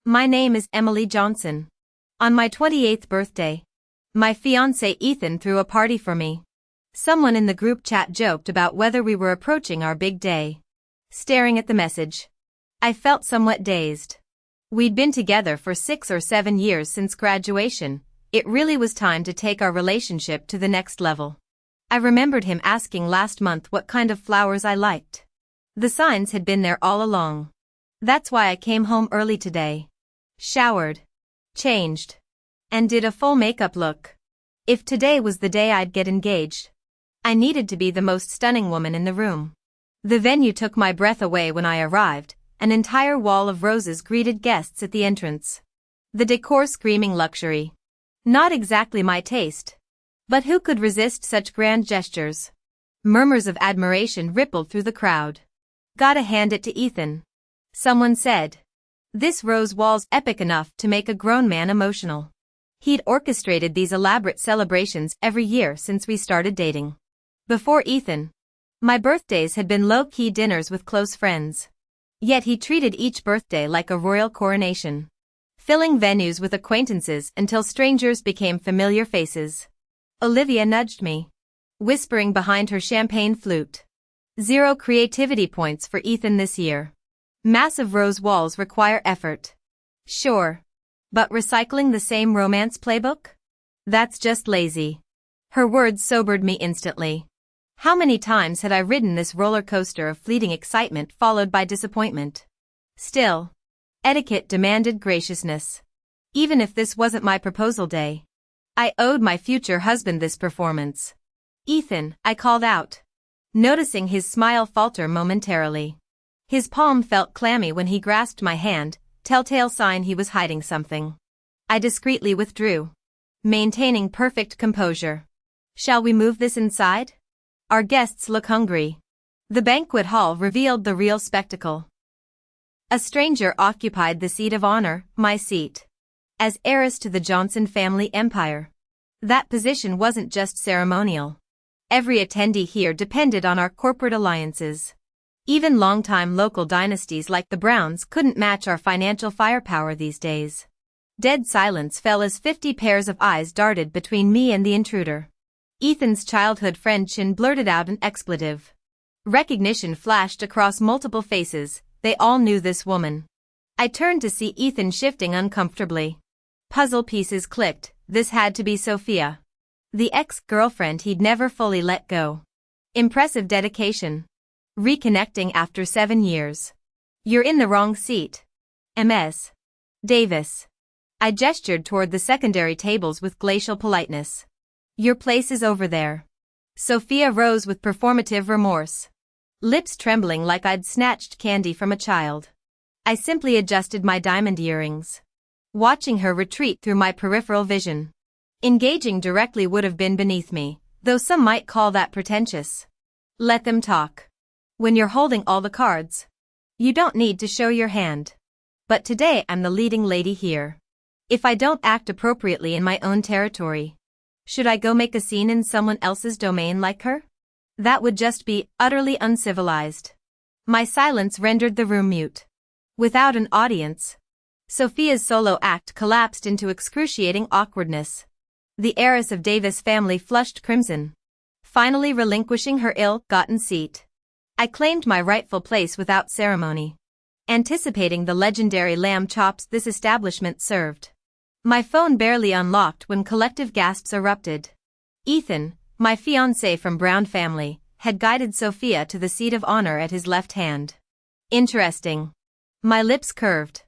My name is Emily Johnson. On my 28th birthday, my fiancé Ethan threw a party for me. Someone in the group chat joked about whether we were approaching our big day. Staring at the message, I felt somewhat dazed. We'd been together for 6 or 7 years since graduation. It really was time to take our relationship to the next level. I remembered him asking last month what kind of flowers I liked. The signs had been there all along. That's why I came home early today. Showered, changed, and did a full makeup look. If today was the day I'd get engaged, I needed to be the most stunning woman in the room. The venue took my breath away when I arrived. An entire wall of roses greeted guests at the entrance. The decor screaming luxury. Not exactly my taste. But who could resist such grand gestures? Murmurs of admiration rippled through the crowd. Gotta hand it to Ethan. Someone said. This rose wall's epic enough to make a grown man emotional. He'd orchestrated these elaborate celebrations every year since we started dating. Before Ethan, my birthdays had been low-key dinners with close friends. Yet he treated each birthday like a royal coronation, filling venues with acquaintances until strangers became familiar faces. Olivia nudged me, whispering behind her champagne flute. 0 creativity points for Ethan this year. Massive rose walls require effort. Sure. But recycling the same romance playbook? That's just lazy. Her words sobered me instantly. How many times had I ridden this roller coaster of fleeting excitement followed by disappointment? Still, etiquette demanded graciousness. Even if this wasn't my proposal day, I owed my future husband this performance. Ethan, I called out, noticing his smile falter momentarily. His palm felt clammy when he grasped my hand, telltale sign he was hiding something. I discreetly withdrew, maintaining perfect composure. Shall we move this inside? Our guests look hungry. The banquet hall revealed the real spectacle. A stranger occupied the seat of honor, my seat. As heiress to the Johnson family empire, that position wasn't just ceremonial. Every attendee here depended on our corporate alliances. Even longtime local dynasties like the Browns couldn't match our financial firepower these days. Dead silence fell as 50 pairs of eyes darted between me and the intruder. Ethan's childhood friend Chin blurted out an expletive. Recognition flashed across multiple faces. They all knew this woman. I turned to see Ethan shifting uncomfortably. Puzzle pieces clicked. This had to be Sophia, the ex-girlfriend he'd never fully let go. Impressive dedication. Reconnecting after 7 years. You're in the wrong seat. Ms. Davis. I gestured toward the secondary tables with glacial politeness. Your place is over there. Sophia rose with performative remorse, lips trembling like I'd snatched candy from a child. I simply adjusted my diamond earrings, watching her retreat through my peripheral vision. Engaging directly would have been beneath me, though some might call that pretentious. Let them talk. When you're holding all the cards, you don't need to show your hand. But today I'm the leading lady here. If I don't act appropriately in my own territory, should I go make a scene in someone else's domain like her? That would just be utterly uncivilized. My silence rendered the room mute. Without an audience, Sophia's solo act collapsed into excruciating awkwardness. The heiress of Davis family flushed crimson, finally relinquishing her ill-gotten seat. I claimed my rightful place without ceremony, anticipating the legendary lamb chops this establishment served. My phone barely unlocked when collective gasps erupted. Ethan, my fiancé from Brown family, had guided Sophia to the seat of honor at his left hand. Interesting. My lips curved.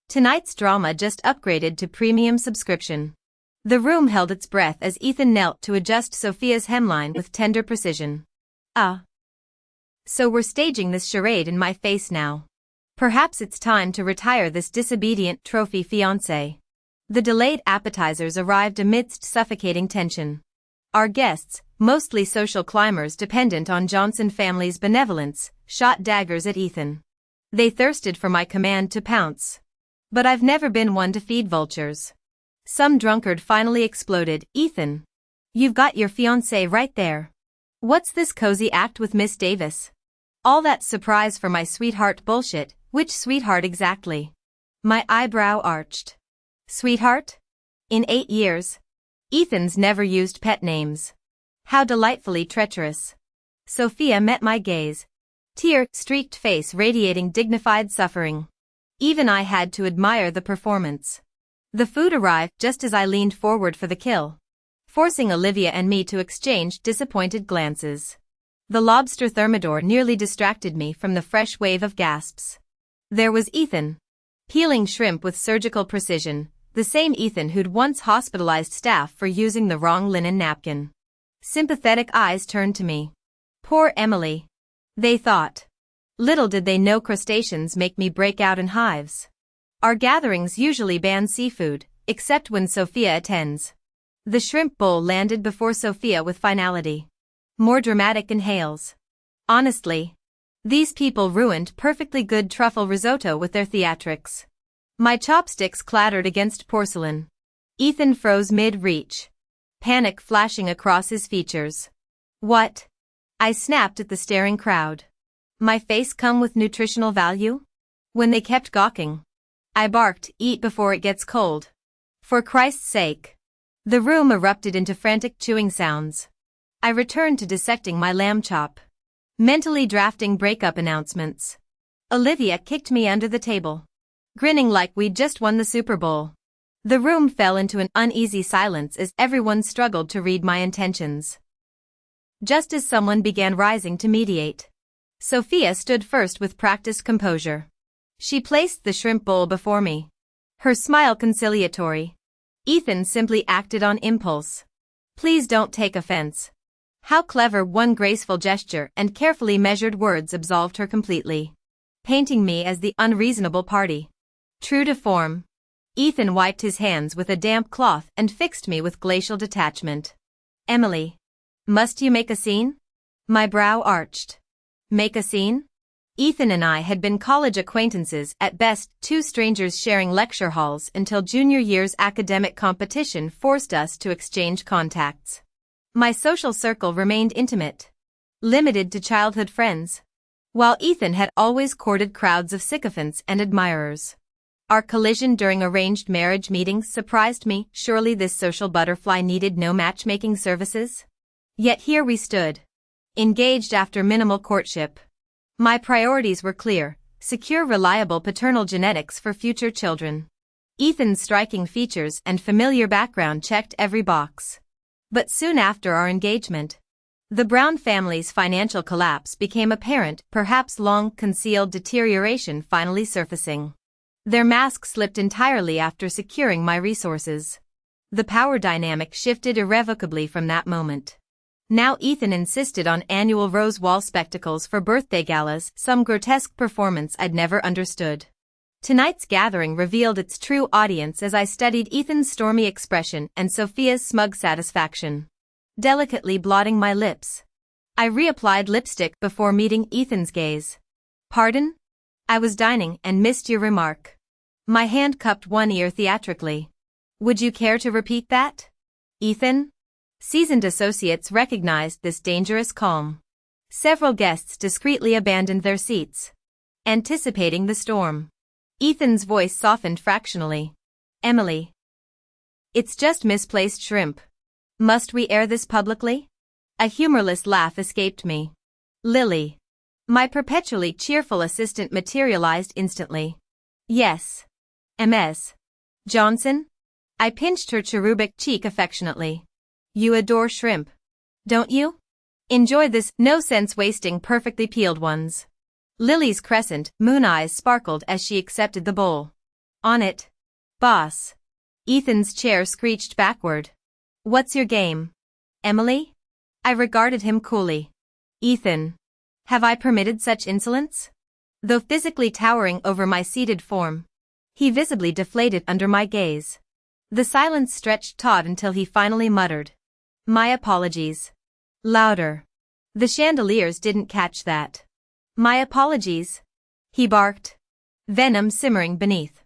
Tonight's drama just upgraded to premium subscription. The room held its breath as Ethan knelt to adjust Sophia's hemline with tender precision. So we're staging this charade in my face now. Perhaps it's time to retire this disobedient trophy fiancé. The delayed appetizers arrived amidst suffocating tension. Our guests, mostly social climbers dependent on Johnson family's benevolence, shot daggers at Ethan. They thirsted for my command to pounce. But I've never been one to feed vultures. Some drunkard finally exploded. Ethan, you've got your fiancé right there. What's this cozy act with Miss Davis? All that surprise for my sweetheart bullshit. Which sweetheart exactly? My eyebrow arched. Sweetheart? In 8 years? Ethan's never used pet names. How delightfully treacherous. Sophia met my gaze. Tear-streaked face radiating dignified suffering. Even I had to admire the performance. The food arrived just as I leaned forward for the kill, forcing Olivia and me to exchange disappointed glances. The lobster thermidor nearly distracted me from the fresh wave of gasps. There was Ethan, peeling shrimp with surgical precision, the same Ethan who'd once hospitalized staff for using the wrong linen napkin. Sympathetic eyes turned to me. Poor Emily. They thought. Little did they know crustaceans make me break out in hives. Our gatherings usually ban seafood, except when Sophia attends. The shrimp bowl landed before Sophia with finality. More dramatic inhales. Honestly, these people ruined perfectly good truffle risotto with their theatrics. My chopsticks clattered against porcelain. Ethan froze mid-reach, panic flashing across his features. What? I snapped at the staring crowd. My face come with nutritional value? When they kept gawking, I barked, eat before it gets cold. For Christ's sake. The room erupted into frantic chewing sounds. I returned to dissecting my lamb chop, mentally drafting breakup announcements. Olivia kicked me under the table, grinning like we'd just won the Super Bowl. The room fell into an uneasy silence as everyone struggled to read my intentions. Just as someone began rising to mediate, Sophia stood first with practiced composure. She placed the shrimp bowl before me, her smile conciliatory. Ethan simply acted on impulse. Please don't take offense. How clever! One graceful gesture and carefully measured words absolved her completely, painting me as the unreasonable party. True to form, Ethan wiped his hands with a damp cloth and fixed me with glacial detachment. Emily, must you make a scene? My brow arched. Make a scene? Ethan and I had been college acquaintances at best, two strangers sharing lecture halls until junior year's academic competition forced us to exchange contacts. My social circle remained intimate, limited to childhood friends, while Ethan had always courted crowds of sycophants and admirers. Our collision during arranged marriage meetings surprised me. Surely this social butterfly needed no matchmaking services? Yet here we stood, engaged after minimal courtship. My priorities were clear: secure reliable paternal genetics for future children. Ethan's striking features and familiar background checked every box. But soon after our engagement, the Brown family's financial collapse became apparent, perhaps long-concealed deterioration finally surfacing. Their mask slipped entirely after securing my resources. The power dynamic shifted irrevocably from that moment. Now Ethan insisted on annual rose-wall spectacles for birthday galas, some grotesque performance I'd never understood. Tonight's gathering revealed its true audience as I studied Ethan's stormy expression and Sophia's smug satisfaction. Delicately blotting my lips, I reapplied lipstick before meeting Ethan's gaze. Pardon? I was dining and missed your remark. My hand cupped one ear theatrically. Would you care to repeat that? Ethan? Seasoned associates recognized this dangerous calm. Several guests discreetly abandoned their seats, anticipating the storm. Ethan's voice softened fractionally. Emily. It's just misplaced shrimp. Must we air this publicly? A humorless laugh escaped me. Lily, my perpetually cheerful assistant, materialized instantly. Yes. Ms. Johnson? I pinched her cherubic cheek affectionately. You adore shrimp, don't you? Enjoy this, no sense wasting perfectly peeled ones. Lily's crescent moon eyes sparkled as she accepted the bowl. On it, boss. Ethan's chair screeched backward. What's your game, Emily? I regarded him coolly. Ethan, have I permitted such insolence? Though physically towering over my seated form, he visibly deflated under my gaze. The silence stretched taut until he finally muttered, my apologies. Louder. The chandeliers didn't catch that. My apologies. He barked, venom simmering beneath.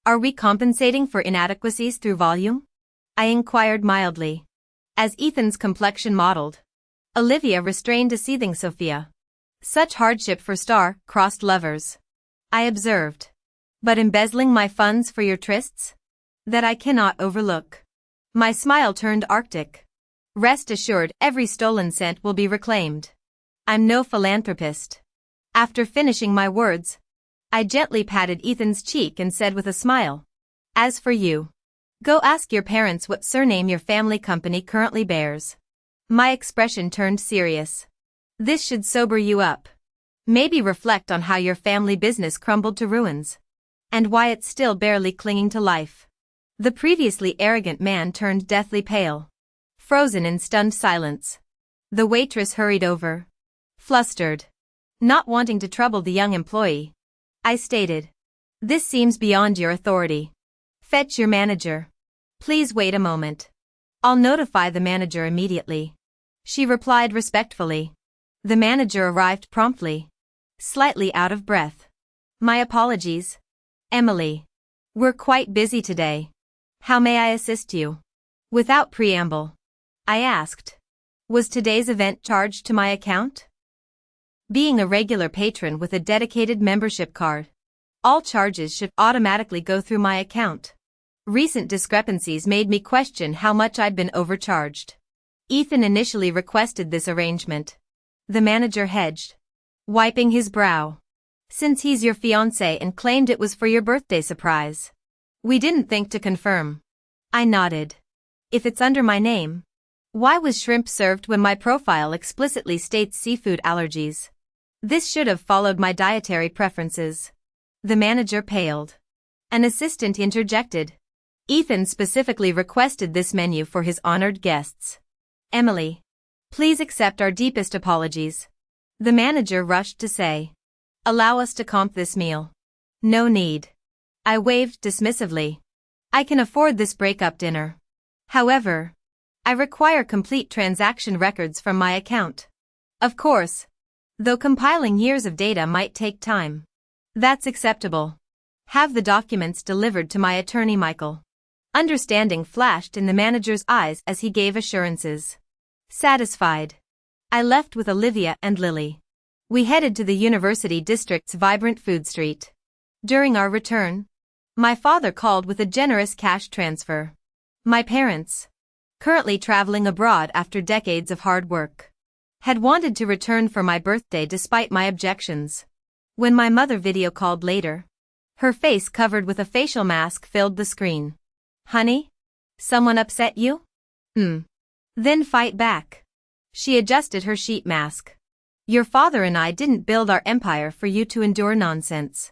Are we compensating for inadequacies through volume? I inquired mildly. As Ethan's complexion modeled, Olivia restrained a seething Sophia. Such hardship for star-crossed lovers, I observed. But embezzling my funds for your trysts? That I cannot overlook. My smile turned arctic. Rest assured, every stolen cent will be reclaimed. I'm no philanthropist. After finishing my words, I gently patted Ethan's cheek and said with a smile, as for you, go ask your parents what surname your family company currently bears. My expression turned serious. This should sober you up. Maybe reflect on how your family business crumbled to ruins. And why it's still barely clinging to life. The previously arrogant man turned deathly pale. Frozen in stunned silence. The waitress hurried over. Flustered. Not wanting to trouble the young employee, I stated, this seems beyond your authority. Fetch your manager. Please wait a moment. I'll notify the manager immediately. She replied respectfully. The manager arrived promptly. Slightly out of breath. My apologies, Emily. We're quite busy today. How may I assist you? Without preamble, I asked. Was today's event charged to my account? Being a regular patron with a dedicated membership card, all charges should automatically go through my account. Recent discrepancies made me question how much I'd been overcharged. Ethan initially requested this arrangement. The manager hedged, wiping his brow. Since he's your fiancé and claimed it was for your birthday surprise. We didn't think to confirm. I nodded. If it's under my name, why was shrimp served when my profile explicitly states seafood allergies? This should have followed my dietary preferences. The manager paled. An assistant interjected. Ethan specifically requested this menu for his honored guests. Emily, please accept our deepest apologies. The manager rushed to say. Allow us to comp this meal. No need. I waved dismissively. I can afford this breakup dinner. However, I require complete transaction records from my account. Of course. Though compiling years of data might take time. That's acceptable. Have the documents delivered to my attorney Michael. Understanding flashed in the manager's eyes as he gave assurances. Satisfied, I left with Olivia and Lily. We headed to the University District's vibrant food street. During our return, my father called with a generous cash transfer. My parents, currently traveling abroad after decades of hard work, had wanted to return for my birthday despite my objections. When my mother video called later, her face covered with a facial mask filled the screen. Honey? Someone upset you? Then fight back. She adjusted her sheet mask. Your father and I didn't build our empire for you to endure nonsense.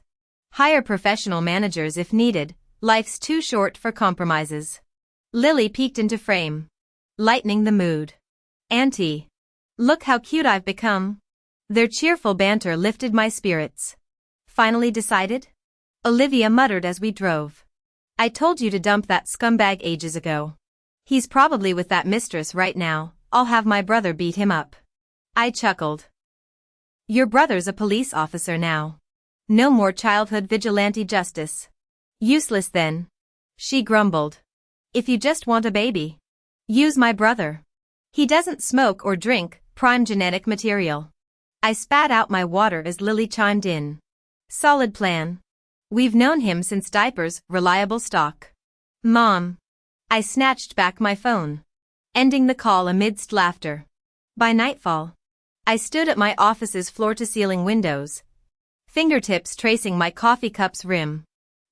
Hire professional managers if needed, life's too short for compromises. Lily peeked into frame, lightening the mood. Auntie, look how cute I've become. Their cheerful banter lifted my spirits. Finally decided? Olivia muttered as we drove. I told you to dump that scumbag ages ago. He's probably with that mistress right now. I'll have my brother beat him up. I chuckled. Your brother's a police officer now. No more childhood vigilante justice. Useless then. She grumbled. If you just want a baby, use my brother. He doesn't smoke or drink, prime genetic material. I spat out my water as Lily chimed in. Solid plan. We've known him since diapers, reliable stock. Mom. I snatched back my phone, ending the call amidst laughter. By nightfall, I stood at my office's floor-to-ceiling windows, fingertips tracing my coffee cup's rim.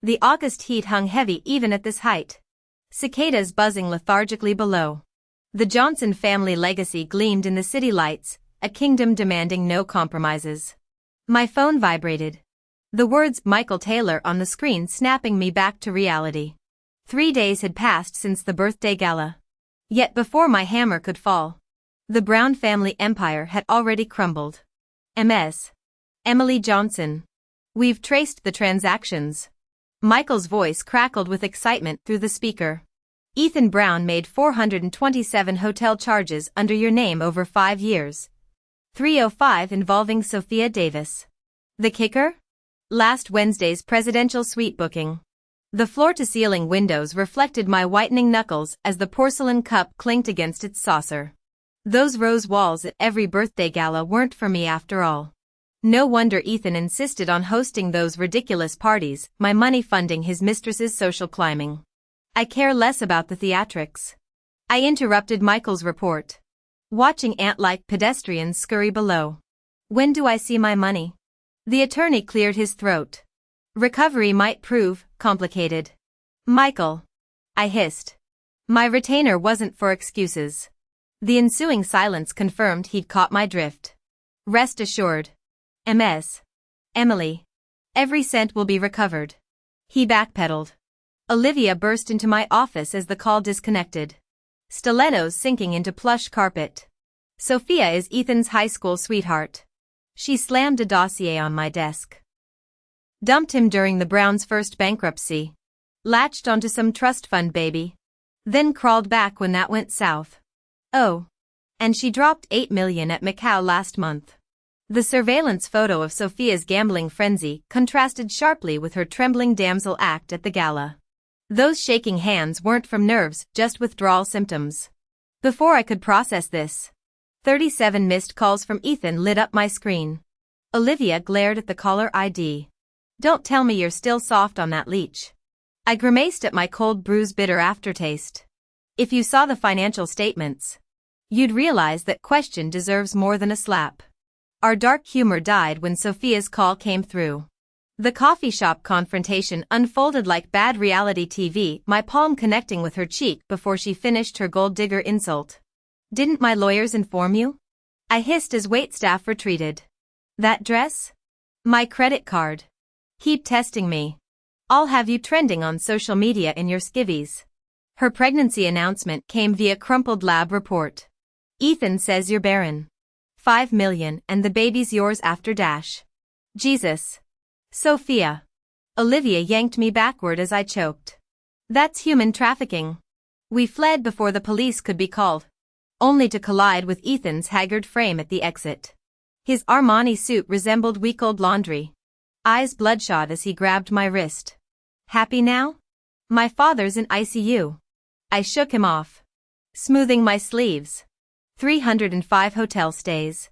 The August heat hung heavy even at this height. Cicadas buzzing lethargically below. The Johnson family legacy gleamed in the city lights, a kingdom demanding no compromises. My phone vibrated. The words Michael Taylor on the screen snapping me back to reality. 3 days had passed since the birthday gala. Yet before my hammer could fall, the Brown family empire had already crumbled. MS. Emily Johnson. We've traced the transactions. Michael's voice crackled with excitement through the speaker. Ethan Brown made 427 hotel charges under your name over 5 years. 305 involving Sophia Davis. The kicker? Last Wednesday's presidential suite booking. The floor-to-ceiling windows reflected my whitening knuckles as the porcelain cup clinked against its saucer. Those rose walls at every birthday gala weren't for me after all. No wonder Ethan insisted on hosting those ridiculous parties, my money funding his mistress's social climbing. I care less about the theatrics. I interrupted Michael's report, watching ant-like pedestrians scurry below. When do I see my money? The attorney cleared his throat. Recovery might prove complicated. Michael, I hissed. My retainer wasn't for excuses. The ensuing silence confirmed he'd caught my drift. Rest assured. Ms. Emily. Every cent will be recovered. He backpedaled. Olivia burst into my office as the call disconnected. Stilettos sinking into plush carpet. Sophia is Ethan's high school sweetheart. She slammed a dossier on my desk. Dumped him during the Browns' first bankruptcy. Latched onto some trust fund baby. Then crawled back when that went south. Oh. And she dropped $8 million at Macau last month. The surveillance photo of Sophia's gambling frenzy contrasted sharply with her trembling damsel act at the gala. Those shaking hands weren't from nerves, just withdrawal symptoms. Before I could process this, 37 missed calls from Ethan lit up my screen. Olivia glared at the caller ID. Don't tell me you're still soft on that leech. I grimaced at my cold brew's bitter aftertaste. If you saw the financial statements, you'd realize that question deserves more than a slap. Our dark humor died when Sophia's call came through. The coffee shop confrontation unfolded like bad reality TV, my palm connecting with her cheek before she finished her gold digger insult. Didn't my lawyers inform you? I hissed as waitstaff retreated. That dress? My credit card. Keep testing me. I'll have you trending on social media in your skivvies. Her pregnancy announcement came via crumpled lab report. Ethan says you're barren. 5 million and the baby's yours after dash. Jesus. Sophia. Olivia yanked me backward as I choked. That's human trafficking. We fled before the police could be called, only to collide with Ethan's haggard frame at the exit. His Armani suit resembled week-old laundry. Eyes bloodshot as he grabbed my wrist. Happy now? My father's in ICU. I shook him off, smoothing my sleeves. 305 hotel stays.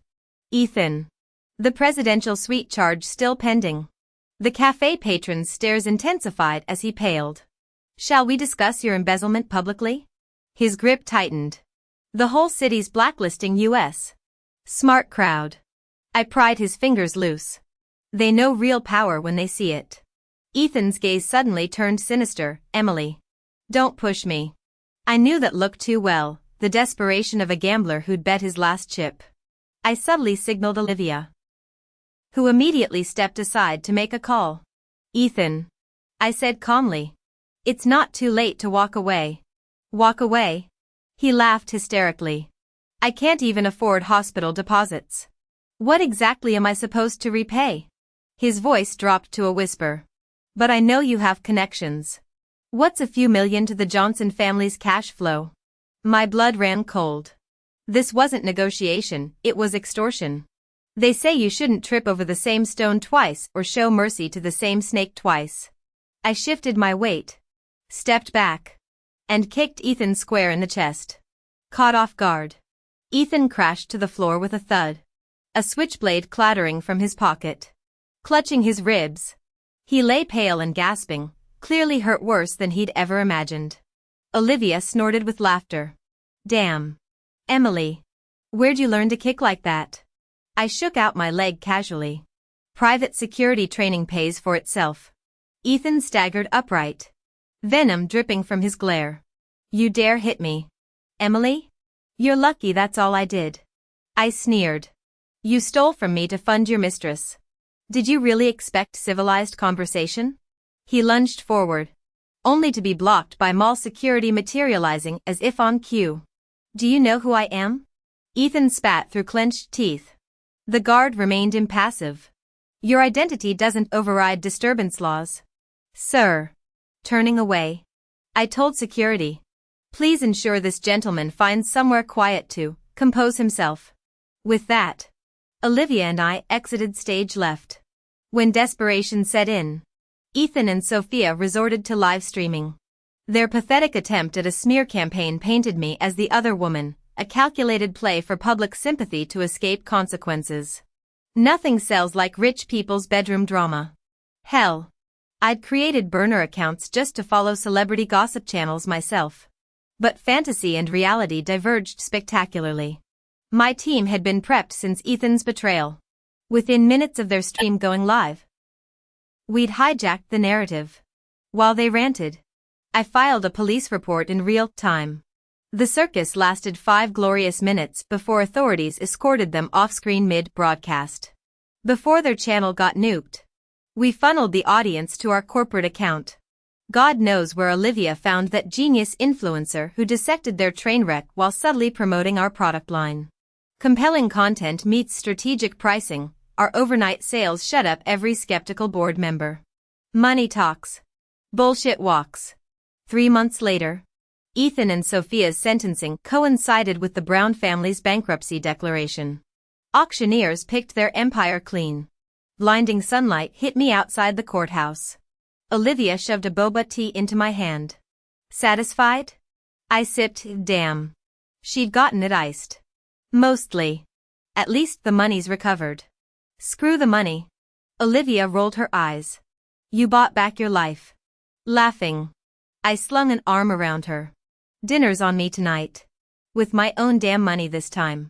Ethan. The presidential suite charge still pending. The cafe patron's stares intensified as he paled. Shall we discuss your embezzlement publicly? His grip tightened. The whole city's blacklisting US. Smart crowd. I pried his fingers loose. They know real power when they see it. Ethan's gaze suddenly turned sinister. Emily. Don't push me. I knew that look too well, the desperation of a gambler who'd bet his last chip. I subtly signaled Olivia, who immediately stepped aside to make a call. Ethan. I said calmly. It's not too late to walk away. Walk away? He laughed hysterically. I can't even afford hospital deposits. What exactly am I supposed to repay? His voice dropped to a whisper. But I know you have connections. What's a few million to the Johnson family's cash flow? My blood ran cold. This wasn't negotiation, it was extortion. They say you shouldn't trip over the same stone twice or show mercy to the same snake twice. I shifted my weight, stepped back, and kicked Ethan square in the chest. Caught off guard, Ethan crashed to the floor with a thud, a switchblade clattering from his pocket. Clutching his ribs, he lay pale and gasping, clearly hurt worse than he'd ever imagined. Olivia snorted with laughter. Damn. Emily. Where'd you learn to kick like that? I shook out my leg casually. Private security training pays for itself. Ethan staggered upright, venom dripping from his glare. You dare hit me? Emily? You're lucky that's all I did. I sneered. You stole from me to fund your mistress. Did you really expect civilized conversation? He lunged forward, only to be blocked by mall security materializing as if on cue. Do you know who I am? Ethan spat through clenched teeth. The guard remained impassive. Your identity doesn't override disturbance laws. Sir. Turning away, I told security. Please ensure this gentleman finds somewhere quiet to compose himself. With that, Olivia and I exited stage left. When desperation set in, Ethan and Sophia resorted to live streaming. Their pathetic attempt at a smear campaign painted me as the other woman, a calculated play for public sympathy to escape consequences. Nothing sells like rich people's bedroom drama. Hell, I'd created burner accounts just to follow celebrity gossip channels myself. But fantasy and reality diverged spectacularly. My team had been prepped since Ethan's betrayal. Within minutes of their stream going live, we'd hijacked the narrative. While they ranted, I filed a police report in real time. The circus lasted 5 glorious minutes before authorities escorted them off-screen mid-broadcast. Before their channel got nuked, we funneled the audience to our corporate account. God knows where Olivia found that genius influencer who dissected their train wreck while subtly promoting our product line. Compelling content meets strategic pricing. Our overnight sales shut up every skeptical board member. Money talks. Bullshit walks. 3 months later, Ethan and Sophia's sentencing coincided with the Brown family's bankruptcy declaration. Auctioneers picked their empire clean. Blinding sunlight hit me outside the courthouse. Olivia shoved a boba tea into my hand. Satisfied? I sipped. Damn. She'd gotten it iced. Mostly. At least the money's recovered. Screw the money. Olivia rolled her eyes. You bought back your life. Laughing, I slung an arm around her. Dinner's on me tonight. With my own damn money this time.